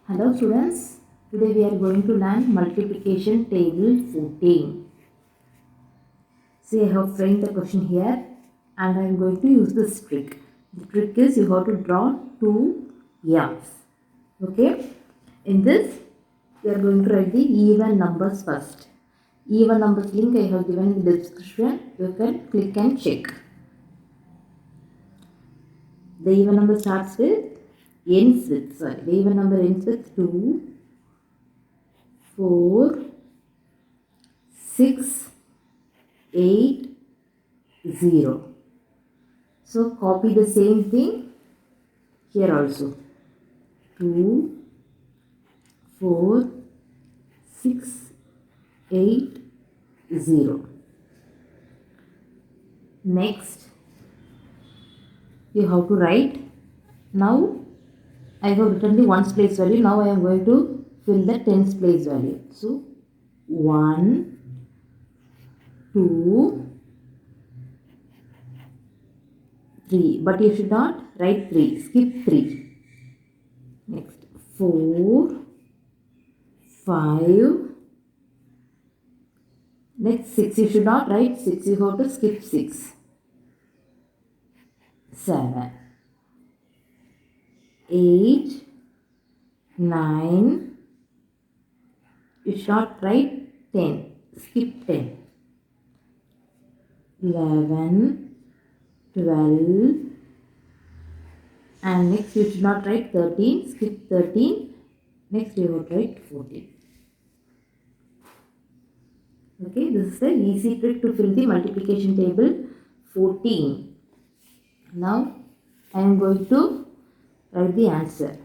Hello students, today we are going to learn multiplication table 14. See, I have framed the question here and I am going to use this trick. The trick is you have to draw two M's. Okay, in this we are going to write the even numbers first. Even numbers link I have given in the description. You can click and check. The even number starts with the even number ends with 2, 4, 6, 8, 0. So copy the same thing here also. 2, 4, 6, 8, 0. Next, you have to write. Now I have written the ones place value. Now I am going to fill the tens place value. So 1, 2, 3. But you should not write 3. Skip 3. Next 4, 5. Next 6. You should not write 6. You have to skip 6. 7, 8, 9. You should not write 10. Skip 10. 11, 12. And next you should not write 13. Skip 13. Next you have to write 14. Okay, this is the easy trick to fill the multiplication table 14. Now I am going to write the answer.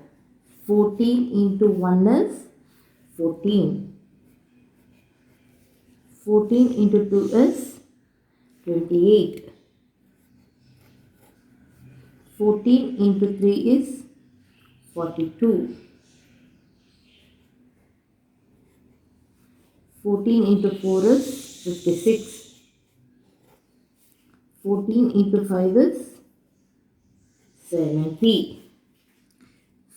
14 into 1 is 14. 14 into 2 is 28. 14 into 3 is 42. 14 into 4 is 56. 14 into 5 is 70.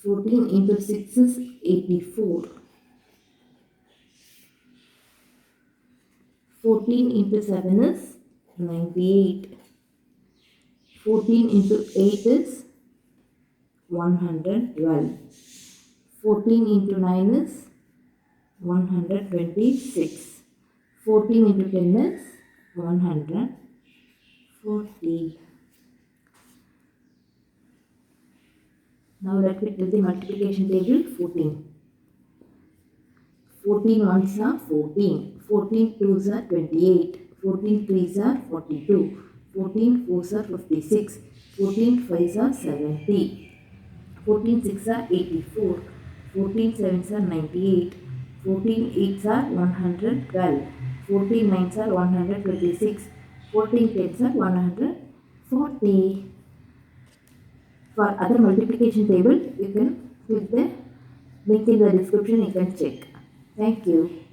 14 into 6 is 84. 14 into 7 is 98. 14 into 8 is 112. 14 into 9 is 126. 14 into 10 is 140. Now let me do the multiplication table 14. 14 ones are 14. 14 twos are 28. 14 threes are 42. 14 fours are 56. 14 fives are 70. 14 six are 84. 14 sevens are 98. 14 eights are 112. 14 nines are 126. 14 tens are 140. For other multiplication table, you can click the link in the description, you can check. Thank you.